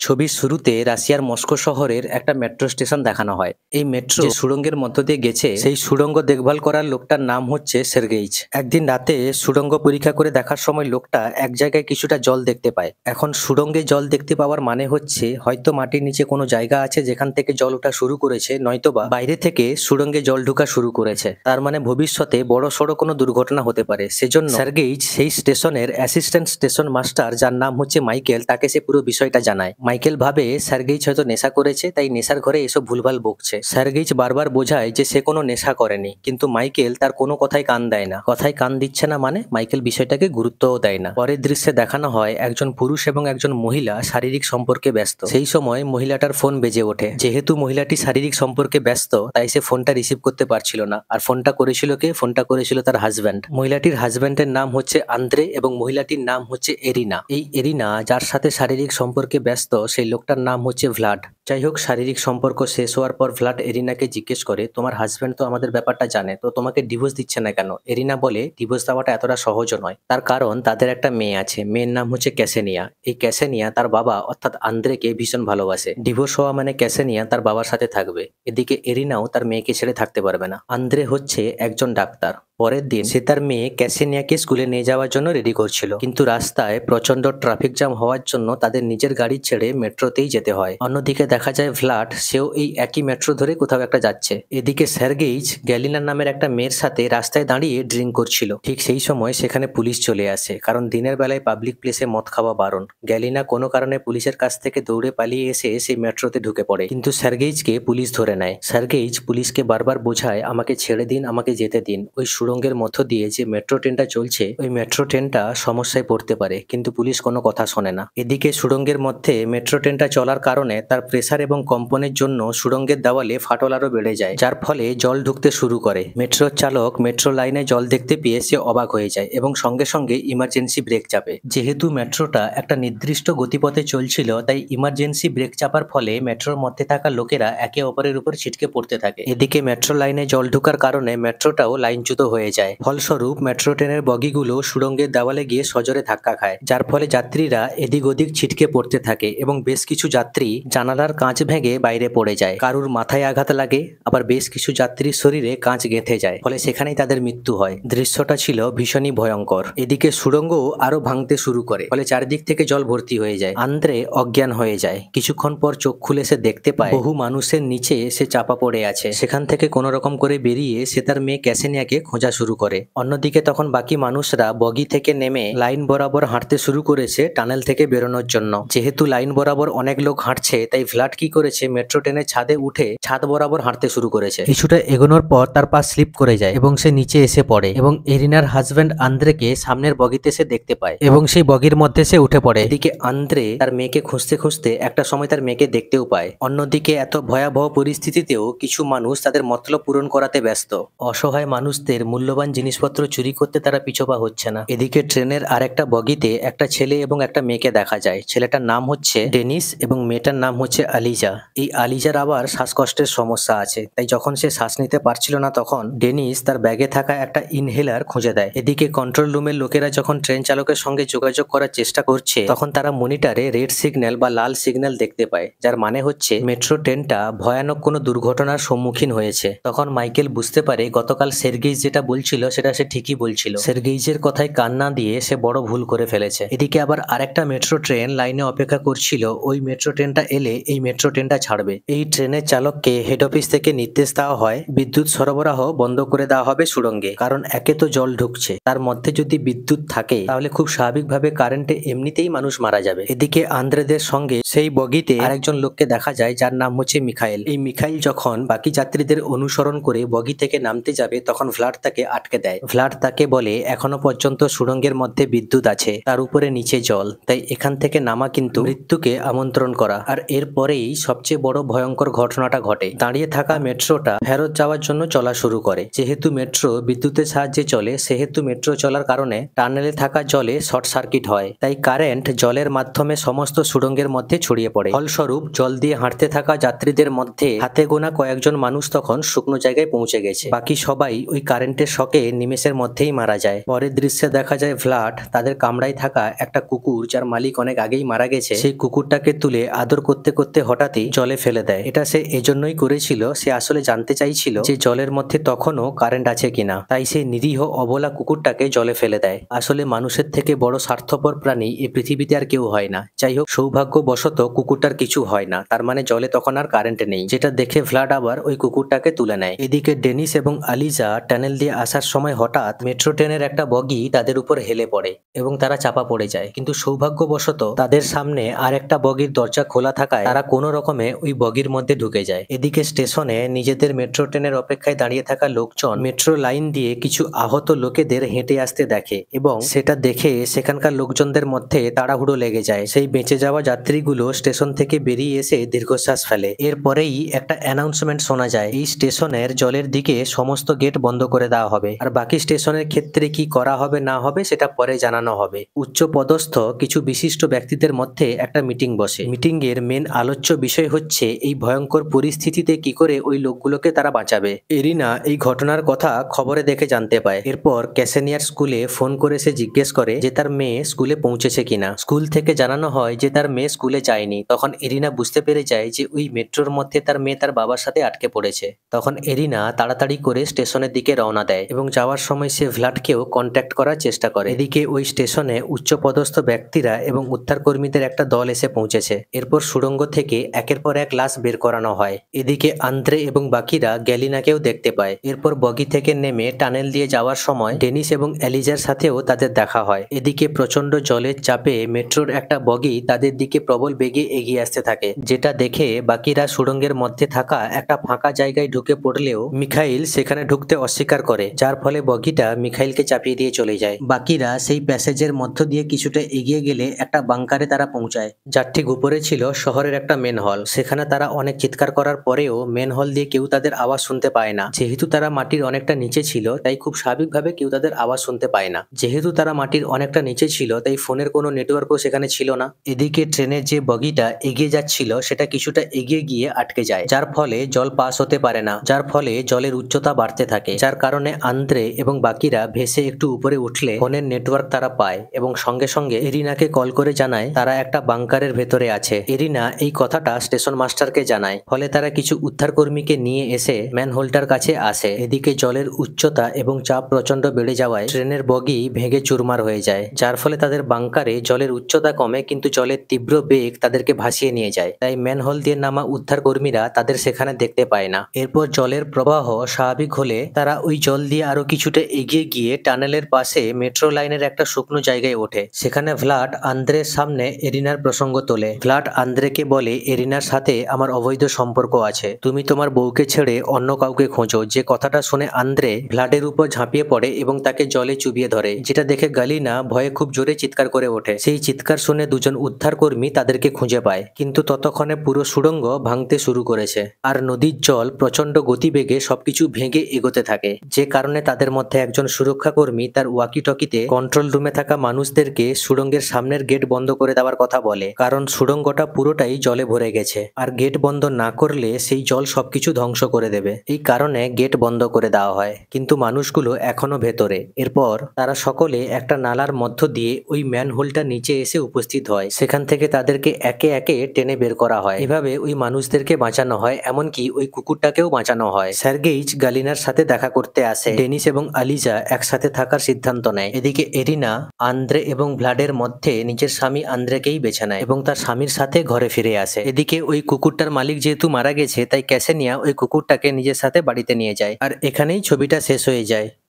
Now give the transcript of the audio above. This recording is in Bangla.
ছবির শুরুতে রাশিয়ার মস্কো শহরের একটা মেট্রো স্টেশন দেখানো হয়। এই মেট্রো যে সুড়ঙ্গের মধ্য দিয়ে গেছে, সেই সুড়ঙ্গ দেখভাল করার লোকটার নাম হচ্ছে সের্গেইচ। একদিন রাতে সুড়ঙ্গ পরীক্ষা করে দেখার সময় লোকটা এক জায়গায় কিছুটা জল দেখতে পায়। এখন সুড়ঙ্গে জল দেখতে পাওয়ার মানে হচ্ছে হয়তো মাটির নিচে কোনো জায়গা আছে যেখান থেকে জল ওঠা শুরু করেছে, নয়তোবা বাইরে থেকে সুড়ঙ্গে জল ঢোকা শুরু করেছে। তার মানে ভবিষ্যতে বড় সড়ো কোনো দুর্ঘটনা হতে পারে। সেজন্য সের্গেইচ সেই স্টেশনের অ্যাসিস্ট্যান্ট স্টেশন মাস্টার, যার নাম হচ্ছে মাইকেল, তাকে সে পুরো বিষয়টা জানায়। মাইকেল ভাবে সের্গেইচ হয়তো নেশা করেছে, তাই নেশার ঘরে এসব ভুলভাল বকছে। সের্গেইচ বারবার বোঝায় যে সে কোনো নেশা করেনি, কিন্তু মাইকেল তার কোনো কথায় কান দেয় না। কথায় কান দিচ্ছে না মানে মাইকেল বিষয়টাকে গুরুত্বও দেয় না। পরের দৃশ্যে দেখানো হয় একজন পুরুষ এবং একজন মহিলা শারীরিক সম্পর্কে ব্যস্ত। সেই সময় মহিলাটার ফোন বেজে ওঠে। যেহেতু মহিলাটি শারীরিক সম্পর্কে ব্যস্ত, তাই সে ফোনটা রিসিভ করতে পারছিল না। আর ফোনটা করেছিল কে? ফোনটা করেছিল তার হাজব্যান্ড। মহিলাটির হাজব্যান্ডের নাম হচ্ছে আন্দ্রে এবং মহিলাটির নাম হচ্ছে এরিনা। এই এরিনা যার সাথে শারীরিক সম্পর্কে ব্যস্ত, সেই লোকটার নাম হচ্ছে ভ্লাড। যাই হোক, শারীরিক সম্পর্ক শেষ হওয়ার পর ভ্লাড এরিনাকে জিজ্ঞেস করে, তোমার হাজব্যান্ড তো আমাদের ব্যাপারটা জানে, তো তোমাকে ডিভোর্স দিচ্ছে না কেন? এরিনা বলে, ডিভোর্স দেওয়াটা এতটা সহজও নয়। তার কারণ তাদের একটা মেয়ে আছে, মেয়ের নাম হচ্ছে ক্যাসেনিয়া। এই ক্যাসেনিয়া তার বাবা অর্থাৎ আন্দ্রেকে ভীষণ ভালোবাসে। ডিভোর্স হওয়া মানে ক্যাসেনিয়া তার বাবার সাথে থাকবে। এদিকে এরিনাও তার মেয়েকে ছেড়ে থাকতে পারবে না। আন্দ্রে হচ্ছে একজন ডাক্তার। পরের দিন সে তার মেয়ে ক্যাসেনিয়াকে স্কুলে নিয়ে যাওয়ার জন্য রেডি করছিল, কিন্তু রাস্তায় প্রচন্ড ট্রাফিক জ্যাম হওয়ার জন্য তাদের নিজের গাড়ি ছেড়ে মেট্রোতেই যেতে হয়। অন্যদিকে দেখা যায় ভ্লাড, সেও এই একই মেট্রো ধরে কোথাও একটা যাচ্ছে। এদিকে সের্গেইচ গ্যালিনা নামের একটা মেয়ের সাথে রাস্তায় দাঁড়িয়ে ড্রিঙ্ক করছিল। ঠিক সেই সময় সেখানে পুলিশ চলে আসে, কারণ দিনের বেলায় পাবলিক প্লেসে মদ খাওয়া বারণ। গ্যালিনা কোনো কারণে পুলিশের কাছ থেকে দৌড়ে পালিয়ে এসে সেই মেট্রোতে ঢুকে পড়ে, কিন্তু সের্গেইচকে পুলিশ ধরে নেয়। সের্গেইচ পুলিশকে বারবার বোঝায়, আমাকে ছেড়ে দিন, আমাকে যেতে দিন। ওই সুড়ঙ্গের মধ্য দিয়ে যে মেট্রো ট্রেনটা চলছে, ওই মেট্রো ট্রেনটা সমস্যায় পড়তে পারে, কিন্তু পুলিশ কোনো কথা শোনে না। এদিকে সুড়ঙ্গের মধ্যে মেট্রো ট্রেনটা চলার কারণে তার প্রেসার এবং কম্পনের জন্য সুড়ঙ্গের দেওয়ালে ফাটল আরো বেড়ে যায়, যার ফলে জল ঢুকতে শুরু করে। মেট্রোর চালক মেট্রো লাইনে জল দেখতে পেয়ে সে অবাক হয়ে যায় এবং সঙ্গে সঙ্গে ইমার্জেন্সি ব্রেক চাপে। যেহেতু মেট্রোটা একটা নির্দিষ্ট গতিপথে চলছিল, তাই ইমার্জেন্সি ব্রেক চাপার ফলে মেট্রোর মধ্যে থাকা লোকেরা একে অপরের উপর ছিটকে পড়তে থাকে। এদিকে মেট্রো লাইনে জল ঢোকার কারণে মেট্রোটাও লাইনচ্যুত হয়ে যায়। ফলস্বরূপ মেট্রো ট্রেনের বগিগুলো সুড়ঙ্গের দেওয়ালে গিয়ে সজোরে ধাক্কা খায়, যার ফলে যাত্রীরা এদিক ওদিক ছিটকে পড়তে থাকে এবং বেশ কিছু যাত্রী জানালার কাঁচ ভেঙে বাইরে পড়ে যায়। কারুর মাথায় আঘাত লাগে, আবার বেশ কিছু যাত্রীর শরীরে কাঁচ গেঁথে যায়, ফলে সেখানেই তাদের মৃত্যু হয়। দৃশ্যটা ছিল ভীষণই ভয়ঙ্কর। এদিকে সুড়ঙ্গ আরো ভাঙতে শুরু করে, ফলে চারিদিক থেকে জল ভর্তি হয়ে যায়। আন্দ্রে অজ্ঞান হয়ে যায়। কিছুক্ষণ পর চোখ খুলে সে দেখতে পায় বহু মানুষের নিচে সে চাপা পড়ে আছে। সেখান থেকে কোনো রকম করে বেরিয়ে সে তার মেয়ে ক্যাসেনিয়াকে খোঁজা শুরু করে। অন্যদিকে তখন বাকি মানুষরা বগি থেকে নেমে লাইন বরাবর হাঁটতে শুরু করেছে টানেল থেকে বেরোনোর জন্য। যেহেতু লাইন বরাবর অনেক লোক হাঁটছে, তাই ভ্লাড কি করেছে, মেট্রো ট্রেনের ছাদে উঠে ছাদ বরাবর হাঁটতে শুরু করেছে। কিছুটা এগোনোর পর তার পা স্লিপ করে যায় এবং সে নিচে এসে পড়ে এবং এরিনার হাজব্যান্ড আন্দ্রেকে সামনের বগিতে সে দেখতে পায় এবং সেই বগির মধ্যে সে উঠে পড়ে। এদিকে আন্দ্রে তার মেয়েকে খুঁজতে খুঁজতে একটা সময় তার মেয়েকে দেখতেও পায়। অন্যদিকে এত ভয়াবহ পরিস্থিতিতেও কিছু মানুষ তাদের মতলব পূরণ করাতে ব্যস্ত। অসহায় মানুষদের মূল্যবান জিনিসপত্র চুরি করতে তারা পিছপা হচ্ছে না। এদিকে ট্রেনের আরেকটা বগিতে একটা ছেলে এবং একটা মেয়েকে দেখা যায়। ছেলেটার নাম হচ্ছে ডেনিস এবং মেয়েটার নাম হচ্ছে আলিজা। এই আলিজার আবার শ্বাসকষ্টের সমস্যা আছে, তাই যখন সে শ্বাস নিতে পারছিল না, তখন ডেনিস তার ব্যাগে থাকা একটা ইনহেলার খুঁজে দেয়। এদিকে কন্ট্রোল রুমের লোকেরা যখন ট্রেন চালকের সঙ্গে যোগাযোগ করার চেষ্টা করছে, তখন তারা মনিটরে রেড সিগন্যাল বা লাল সিগন্যাল দেখতে পায়, যার মানে হচ্ছে মেট্রো ট্রেনটা ভয়ানক কোনো দুর্ঘটনার সম্মুখীন হয়েছে। তখন মাইকেল বুঝতে পারে গতকাল সের্গেইচ যেটা বলছিল সেটা সে ঠিকই বলছিল। সের্গেইচের কথায় কান না দিয়ে সে বড় ভুল করে ফেলেছে। এদিকে আবার আরেকটা মেট্রো ট্রেন লাইনে অপেক্ষা করছিল, ওই মেট্রো ট্রেনটা এলে এই মেট্রো ট্রেনটা ছাড়বে। এই ট্রেনের চালককে হেড অফিস থেকে নির্দেশ দেওয়া হয় বিদ্যুৎ সরবরাহ বন্ধ করে দেওয়া হবে সুড়ঙ্গে, কারণ একে তো জল ঢুকছে, তার মধ্যে যদি বিদ্যুৎ থাকে তাহলে খুব স্বাভাবিকভাবে কারেন্টে এমনিতেই মানুষ মারা যাবে। এদিকে আন্দ্রেদের সঙ্গে সেই বগিতে আরেকজন লোককে দেখা যায়, যার নাম হচ্ছে মিখাইল। এই মিখাইল যখন বাকি যাত্রীদের অনুসরণ করে বগি থেকে নামতে যাবে, তখন ভ্লাড তাকে আটকে দেয়। ভ্লাড তাকে বলে, এখনো পর্যন্ত সুড়ঙ্গের মধ্যে বিদ্যুৎ আছে, তার উপরে নিচে জল, তাই এখান থেকে নামা কিন্তু মৃত্যুকে আমন্ত্রণ করা। আর এরপরেই সবচেয়ে বড় ভয়ঙ্কর ঘটনাটা ঘটে। দাঁড়িয়ে থাকা মেট্রোটা ফেরত যাওয়ার জন্য চলা শুরু করে। যেহেতু মেট্রো বিদ্যুতের সাহায্যে চলে, সেহেতু মেট্রো চলার কারণে টানেলে থাকা জলে শর্ট সার্কিট হয়, তাই কারেন্ট জলের মাধ্যমে সমস্ত সুড়ঙ্গের মধ্যে ছড়িয়ে পড়ে। ফলস্বরূপ জল দিয়ে হাঁটতে থাকা যাত্রীদের মধ্যে হাতে গোনা কয়েকজন মানুষ তখন শুকনো জায়গায় পৌঁছে গেছে। বাকি সবাই ওই কারেন্টের কারেন্টের শকে নিমেষের মধ্যেই মারা যায়। পরের দৃশ্যে দেখা যায় ভ্লাড তাদের কামরায় থাকা একটা কুকুর, যার মালিক অনেক আগেই মারা গেছে, সেই কুকুরটাকে তুলে আদর করতে করতে হঠাৎই জলে ফেলে দেয়। এটা সে এজন্যই করেছিল, সে আসলে জানতে চাইছিল যে জলের মধ্যে তখনও কারেন্ট আছে কিনা, তাই সেই নিরীহ অবলা কুকুরটাকে জলে ফেলে দেয়। আসলে মানুষের থেকে বড় স্বার্থপর প্রাণী এই পৃথিবীতে আর কেউ হয় না। যাই হোক, সৌভাগ্যবশত কুকুরটার কিছু হয় না, তার মানে জলে তখন আর কারেন্ট নেই, যেটা দেখে ভ্লাড আবার ওই কুকুরটাকে তুলে নেয়। এদিকে ডেনিস এবং আলিজা টানেল দিয়ে আসার সময় হঠাৎ মেট্রো ট্রেনের একটা বগি তাদের উপর হেলে পড়ে এবং তারা চাপা পড়ে যায়। কিন্তু সৌভাগ্যবশত তাদের সামনে আর একটা বগির দরজা খোলা থাকায় তারা কোনো রকমে ওই বগির মধ্যে ঢুকে যায়। এদিকে স্টেশনে নিজেদের মেট্রো ট্রেনের অপেক্ষায় দাঁড়িয়ে থাকা লোকজন মেট্রো লাইন দিয়ে কিছু আহত লোকেদের হেঁটে আসতে দেখে এবং সেটা দেখে সেখানকার লোকজনদের মধ্যে তাড়াহুড়ো লেগে যায়। সেই বেঁচে যাওয়া যাত্রীগুলো স্টেশন থেকে বেরিয়ে এসে দীর্ঘশ্বাস ফেলে। এরপরেই একটা অ্যানাউন্সমেন্ট শোনা যায়, এই স্টেশনের জলের দিকে সমস্ত গেট বন্ধ করে দেওয়া হবে, আর বাকি স্টেশনের ক্ষেত্রে কি করা হবে না হবে সেটা পরে জানানো হবে। উচ্চ পদস্থ কিছু বিশিষ্ট ব্যক্তিদের মধ্যে একটা মিটিং বসে। মিটিং এর মেন আলোচ্য বিষয় হচ্ছে এই ভয়ঙ্কর পরিস্থিতিতে কি করে ওই লোকগুলোকে তারা বাঁচাবে। এরিনা এই ঘটনার কথা খবরে দেখে জানতে পায়। এরপর ক্যাসেনিয়ার স্কুলে ফোন করে সে জিজ্ঞেস করে যে তার মেয়ে স্কুলে পৌঁছেছে কিনা। স্কুল থেকে জানানো হয় যে তার মেয়ে স্কুলে যায়নি। তখন এরিনা বুঝতে পেরে যায় যে ওই মেট্রোর মধ্যে তার মেয়ে তার বাবার সাথে আটকে পড়েছে। তখন এরিনা তাড়াতাড়ি করে স্টেশনের দিকে রওনা দেয় এবং যাওয়ার সময় সে ভ্লাডকেও কন্ট্যাক্ট করার চেষ্টা করে। এদিকে ওই স্টেশনে উচ্চপদস্থ ব্যক্তিরা এবং উদ্ধার কর্মীদের একটা দল এসে পৌঁছেছে। এরপর সুড়ঙ্গ থেকে একের পর এক লাশ বের করানো হয়। এদিকে আন্দ্রে এবং বাকিরা গ্যালিনাকেও দেখতে পায়। এরপর বগি থেকে নেমে টানেল দিয়ে যাওয়ার সময় ডেনিস এবং এলিজার সাথেও তাদের দেখা হয়। এদিকে প্রচন্ড জলের চাপে মেট্রোর একটা বগি তাদের দিকে প্রবল বেগে এগিয়ে আসতে থাকে, যেটা দেখে বাকিরা সুড়ঙ্গের মধ্যে থাকা একটা ফাঁকা জায়গায় ঢুকে পড়লেও মিখাইল সেখানে ঢুকতে অস্বীকার করে, যার ফলে বগিটা মিখাইলকে চাপিয়ে দিয়ে চলে যায়। বাকিরা সেই প্যাসেজের মধ্য দিয়ে কিছুটা এগিয়ে গেলে একটা বাংকারে তারা পৌঁছায়, যার ঠিক উপরে ছিল শহরের একটা মেন হল। সেখানে তারা অনেক চিৎকার করার পরেও মেন হল দিয়ে কেউ তাদের আওয়াজ শুনতে পায় না। যেহেতু তারা মাটির অনেকটা নিচে ছিল তাই খুব স্বাভাবিকভাবে কেউ তাদের আওয়াজ শুনতে পায় না। যেহেতু তারা মাটির অনেকটা নিচে ছিল তাই ফোনের কোনো নেটওয়ার্কও সেখানে ছিল না। এদিকে ট্রেনের যে বগিটা এগিয়ে যাচ্ছিল সেটা কিছুটা এগিয়ে গিয়ে আটকে যায়, যার ফলে জল পাস হতে পারে না, যার ফলে জলের উচ্চতা বাড়তে থাকে, যার কারণে আন্দ্রে এবং বাকিরা ভেসে একটু উপরে উঠলে ফোনের নেটওয়ার্ক তারা পায় এবং সঙ্গে সঙ্গে এরিনাকে কল করে জানায় তারা একটা বাংকারের ভেতরে আছে। এরিনা এই কথাটা স্টেশন মাস্টারকে জানায়, ফলে তারা কিছু উদ্ধারকর্মীকে নিয়ে এসে ম্যানহোলটার কাছে আসে। এদিকে জলের উচ্চতা এবং চাপ প্রচন্ড বেড়ে যাওয়ায় ট্রেনের বগি ভেঙে চুরমার হয়ে যায়, যার ফলে তাদের বাংকারে জলের উচ্চতা কমে কিন্তু জলের তীব্র বেগ তাদেরকে ভাসিয়ে নিয়ে যায়। তাই ম্যানহোল দিয়ে নামা উদ্ধার কর্মীরা তাদের সেখানে দেখতে পায় না। এরপর জলের প্রবাহ স্বাভাবিক হলে তারা ওই জল দিয়ে আরো কিছুটা এগিয়ে গিয়ে টানেলের পাশে মেট্রো লাইনের একটা শুকনো জায়গায় ওঠে। সেখানে ভ্লাড আন্দ্রের সামনে এরিনার প্রসঙ্গ তোলে। ভ্লাড আন্দ্রেকে বলে, এরিনার সাথে আমার অবৈধ সম্পর্ক আছে, তুমি তোমার বউকে ছেড়ে অন্য কাউকে খোঁজো। যে কথাটা শুনে আন্দ্রে ভ্লাডের উপর ঝাঁপিয়ে পড়ে এবং তাকে জলে চুবিয়ে ধরে, যেটা দেখে গালিনা ভয়ে খুব জোরে চিৎকার করে ওঠে। সেই চিৎকার শুনে দুজন উদ্ধারকর্মী তাদেরকে খুঁজে পায়, কিন্তু ততক্ষণে পুরো সুড়ঙ্গ ভাঙতে শুরু করেছে আর নদীর জল প্রচন্ড গতিবেগে সবকিছু ভেঙে এগোতে থাকে, যে কারণে তাদের মধ্যে একজন সুরক্ষাকর্মী তার ওয়াকি টকিতে কন্ট্রোল রুমে থাকা মানুষদেরকে সুড়ঙ্গের সামনের গেট বন্ধ করে দেওয়ার কথা বলে, কারণ সুড়ঙ্গটা পুরোটাই জলে ভরে গেছে আর গেট বন্ধ না করলে সেই জল সবকিছু ধ্বংস করে দেবে। এই কারণে গেট বন্ধ করে দেওয়া হয়, কিন্তু মানুষগুলো এখনো ভেতরে। এরপর তারা সকলে একটা নালার মধ্য দিয়ে ওই ম্যানহোলটা নিচে এসে উপস্থিত হয়। সেখান থেকে তাদেরকে একে একে টেনে বের করা হয়। এভাবে ওই মানুষদেরকে বাঁচানো হয়, এমনকি ওই কুকুরটাকেও বাঁচানো হয়। সার্গেইচ গালিনার সাথে দেখা করতে আসে। ডেনিস এবং আলিজা একসাথে থাকার সিদ্ধান্ত নেয়। এদিকে এরিনা আন্দ্রে এবং ভ্লাডের মধ্যে নিজের স্বামী আন্দ্রেকেই বেছে নেয় এবং তার স্বামীর সাথে ঘরে ফিরে আসে। এদিকে ওই কুকুরটার মালিক যেহেতু মারা গেছে তাই ক্যাসেনিয়া ওই কুকুরটাকে নিজের সাথে বাড়িতে নিয়ে যায়। আর এখানেই ছবিটা শেষ হয়ে যায়।